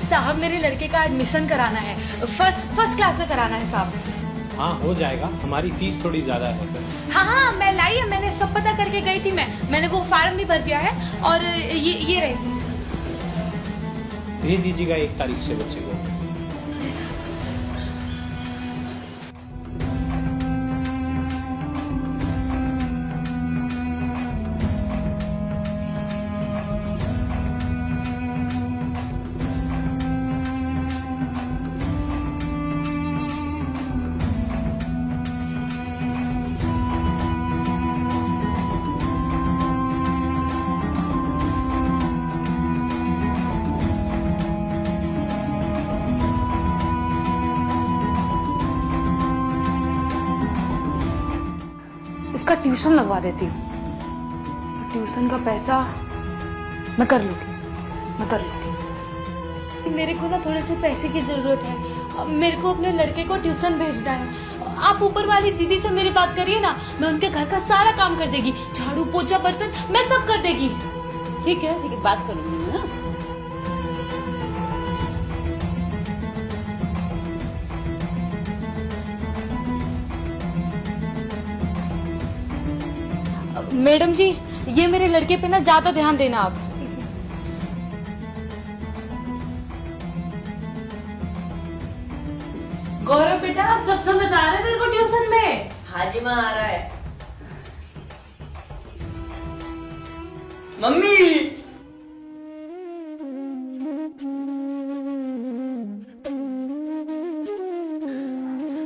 साहब मेरे लड़के का एडमिशन कराना है, फर्स्ट क्लास में कराना है साहब। हाँ हो जाएगा, हमारी फीस थोड़ी ज्यादा है। हाँ मैं लाई है, मैंने सब पता करके गई थी। मैंने वो फार्म भी भर दिया है और ये रही फीस। भेज दीजिएगा 1 तारीख से बच्चे को। जी साहब। इसका ट्यूशन लगवा देती हूँ। ट्यूशन का पैसा मैं कर लूंगी। मेरे को ना थोड़े से पैसे की जरूरत है। मेरे को अपने लड़के को ट्यूशन भेजना है। आप ऊपर वाली दीदी से मेरी बात करिए ना, मैं उनके घर का सारा काम कर देगी, झाड़ू पोछा बर्तन मैं सब कर देगी। ठीक है बात करूंगी ना। मैडम जी ये मेरे लड़के पे ना ज्यादा ध्यान देना आप। गौरव बेटा आप सब समझ आ रहे हैं तेरे को ट्यूशन में? हाँ जी माँ आ रहा है। मम्मी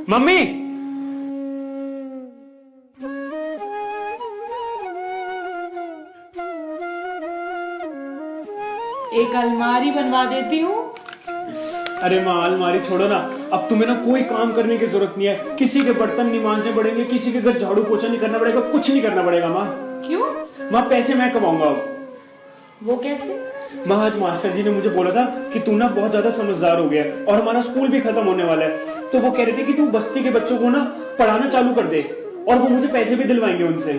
मम्मी एक अलमारी बनवा देती हूँ। अरे माँ अलमारी छोड़ो ना, अब तुम्हें ना कोई काम करने की जरूरत नहीं है। किसी के बर्तन नहीं मांजने पड़ेंगे, किसी के घर झाड़ू पोछा नहीं करना पड़ेगा, कुछ नहीं करना पड़ेगा माँ। क्यों? माँ पैसे मैं कमाऊंगा अब। वो कैसे? माँ आज मास्टर जी ने मुझे बोला था कि तू ना बहुत ज्यादा समझदार हो गया और हमारा स्कूल भी खत्म होने वाला है, तो वो कह रहे थे कि तू बस्ती के बच्चों को ना पढ़ाना चालू कर दे और वो मुझे पैसे भी दिलवाएंगे उनसे।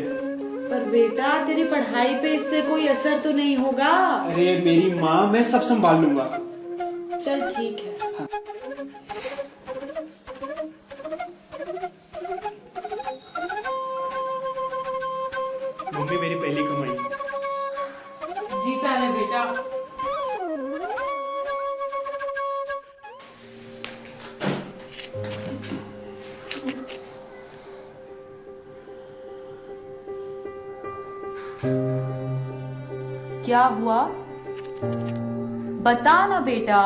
पर बेटा तेरी पढ़ाई पे इससे कोई असर तो नहीं होगा? अरे मेरी माँ मैं सब संभाल लूंगा। चल ठीक है। मम्मी मेरी पहली कमाई। जीता है बेटा। क्या हुआ? बता ना बेटा।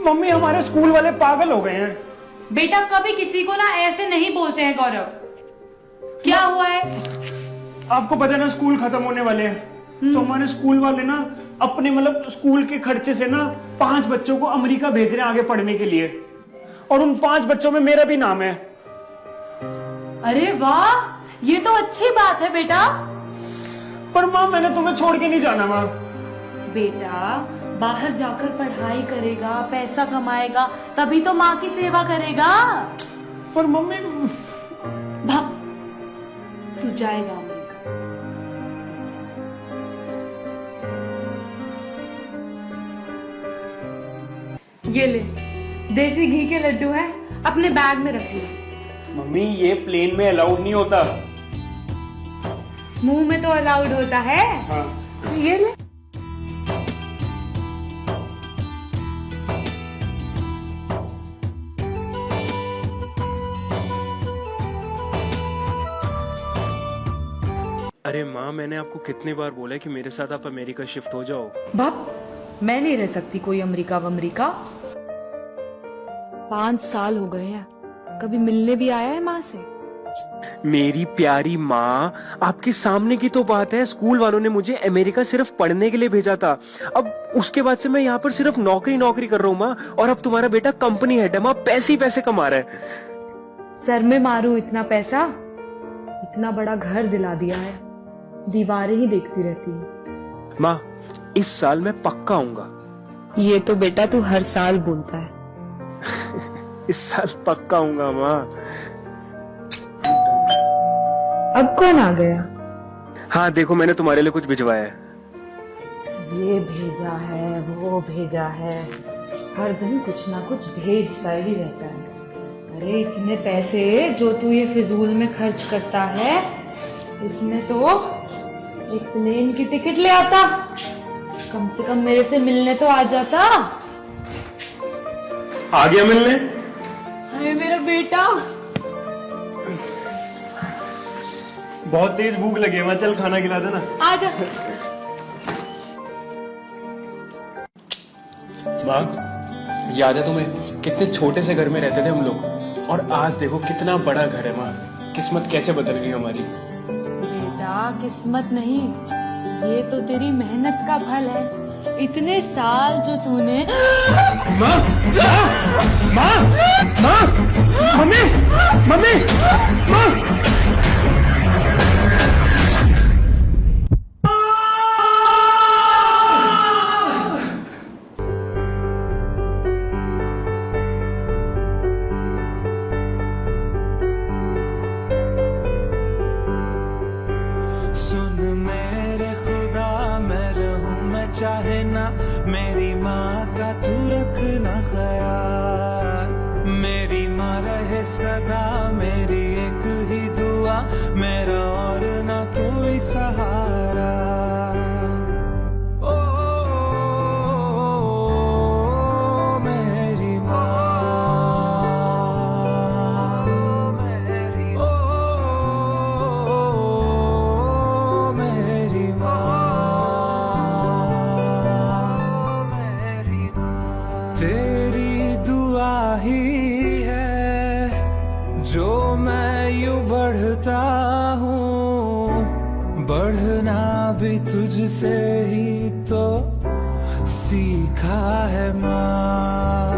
मम्मी हमारे स्कूल वाले पागल हो गए हैं। बेटा कभी किसी को ना ऐसे नहीं बोलते हैं गौरव। क्या हुआ है? आपको पता है ना स्कूल खत्म होने वाले हैं, तो हमारे स्कूल वाले ना अपने मतलब स्कूल के खर्चे से ना 5 बच्चों को अमेरिका भेज रहे हैं आगे पढ़ने के लिए, और उन 5 बच्चों में मेरा भी नाम है। अरे वाह ये तो अच्छी बात है बेटा। पर माँ मैंने तुम्हें छोड़ के नहीं जाना माँ। बेटा बाहर जाकर पढ़ाई करेगा, पैसा कमाएगा, तभी तो माँ की सेवा करेगा। पर मम्मी भाग, तू जाएगा अमेरिका। ये ले देसी घी के लड्डू हैं, अपने बैग में रख ले। मम्मी ये प्लेन में अलाउड नहीं होता। मुंह में तो अलाउड होता है। हाँ। ये ले। अरे माँ मैंने आपको कितनी बार बोला है कि मेरे साथ आप अमेरिका शिफ्ट हो जाओ। बाप मैं नहीं रह सकती कोई अमेरिका वमरीका। 5 साल हो गए हैं, कभी मिलने भी आया है माँ से? मेरी प्यारी माँ आपके सामने की तो बात है, स्कूल वालों ने मुझे अमेरिका सिर्फ पढ़ने के लिए भेजा था। अब उसके बाद से मैं यहाँ पर सिर्फ नौकरी कर रहा हूँ माँ, और अब तुम्हारा बेटा कंपनी हेड है माँ, पैसे ही पैसे कमा रहा है। सर में मारूं इतना पैसा? इतना बड़ा घर दिला दिया है, दीवारें ही देखती रहती हूँ। माँ इस साल मैं पक्का आऊंगा। ये तो बेटा तू हर साल बोलता है। इस साल पक्का आऊंगा माँ। अब कौन आ गया? हाँ देखो मैंने तुम्हारे लिए कुछ भिजवाया है। ये भेजा है, वो भेजा है। हर दिन कुछ ना कुछ भेजता ही रहता है। अरे इतने पैसे जो तू ये फिजूल में खर्च करता है, इसमें तो एक प्लेन की टिकट ले आता, कम से कम मेरे से मिलने तो आ जाता। आ गया मिलने? अरे मेरा बेटा, बहुत तेज भूख लगी है, चल खाना खिला देना। आ जा। माँ, याद है तुम्हें कितने छोटे से घर में रहते थे हम लोग, और आज देखो कितना बड़ा घर है माँ। किस्मत कैसे बदल गई हमारी। बेटा किस्मत नहीं, ये तो तेरी मेहनत का फल है। इतने साल जो तूने माँ, माँ, माँ, मम्मी, मम्मी, माँ। सुन मेरे खुदा, मैं रहूं मैं चाहे ना, मेरी माँ का तू रखना ख्याल। मेरी माँ रहे सदा, मेरी एक ही दुआ, मेरा और ना कोई सहारा। ओ, मेरी माँ, तेरी दुआ ही है जो मैं यूं बढ़ता हूँ, बढ़ना भी तुझसे ही तो सीखा है माँ।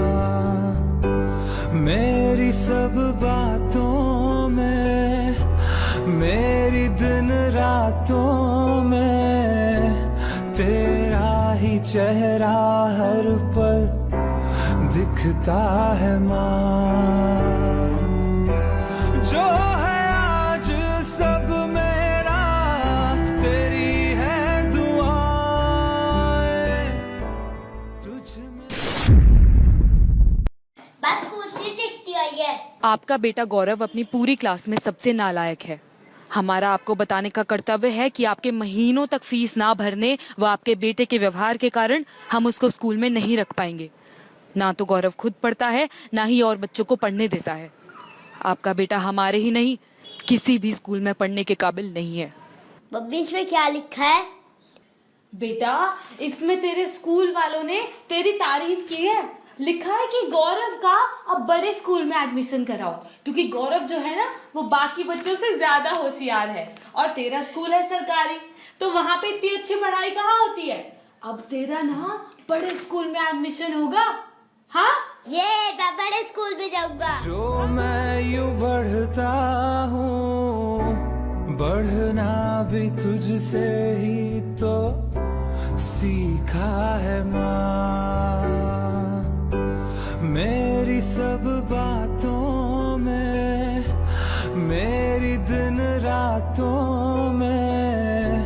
मेरी सब बातों में, मेरी दिन रातों में, तेरा ही चेहरा हर पल दिखता है माँ। जो है आज सब मेरा, तेरी है दुआएं तुझ में। बस स्कूल से चिट्ठी आई है। आपका बेटा गौरव अपनी पूरी क्लास में सबसे नालायक है। हमारा आपको बताने का कर्तव्य है कि आपके महीनों तक फीस ना भरने व आपके बेटे के व्यवहार के कारण हम उसको स्कूल में नहीं रख पाएंगे। ना तो गौरव खुद पढ़ता है, ना ही और बच्चों को पढ़ने देता है। आपका बेटा हमारे ही नहीं, किसी भी स्कूल में पढ़ने के काबिल नहीं है। बब्बी इसमें क्या लिखा है? बेटा इसमें तेरे स्कूल वालों ने तेरी तारीफ की है। लिखा है कि गौरव का अब बड़े स्कूल में एडमिशन कराओ, क्योंकि गौरव जो है ना वो बाकी बच्चों से ज्यादा होशियार है, और तेरा स्कूल है सरकारी, तो वहां पे इतनी अच्छी पढ़ाई कहाँ होती है। अब तेरा ना बड़े स्कूल में एडमिशन होगा। हाँ, ये मैं बड़े स्कूल में जाऊंगा। जो मैं यूं बढ़ता हूँ, बढ़ना भी तुझसे ही तो सीखा है माँ। मेरी सब बातों में, मेरी दिन रातों में,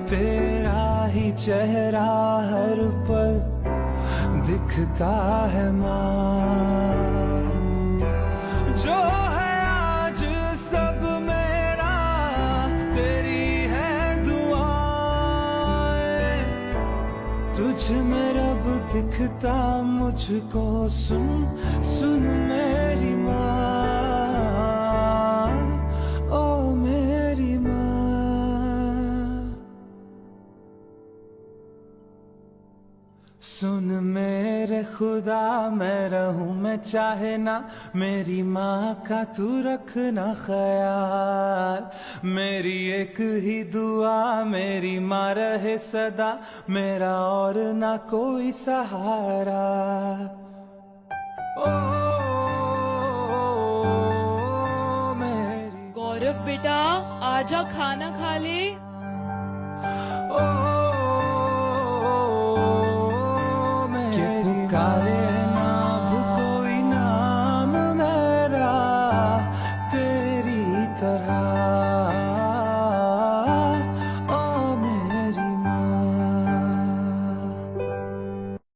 तेरा ही चेहरा हर पल दिखता है माँ। जो है आज सब मेरा, तेरी है दुआएं तुझ में रब दिखता मुझको। सुन सुन मेरी माँ, ओ मेरी माँ। सुन मेरे खुदा, मैं रहूं मैं चाहे ना, मेरी माँ का तू रखना ख्याल। मेरी एक ही दुआ, मेरी माँ रहे सदा, मेरा और ना कोई सहारा। ओ मेरी गौरव बेटा आजा खाना खा ले। मेरी काले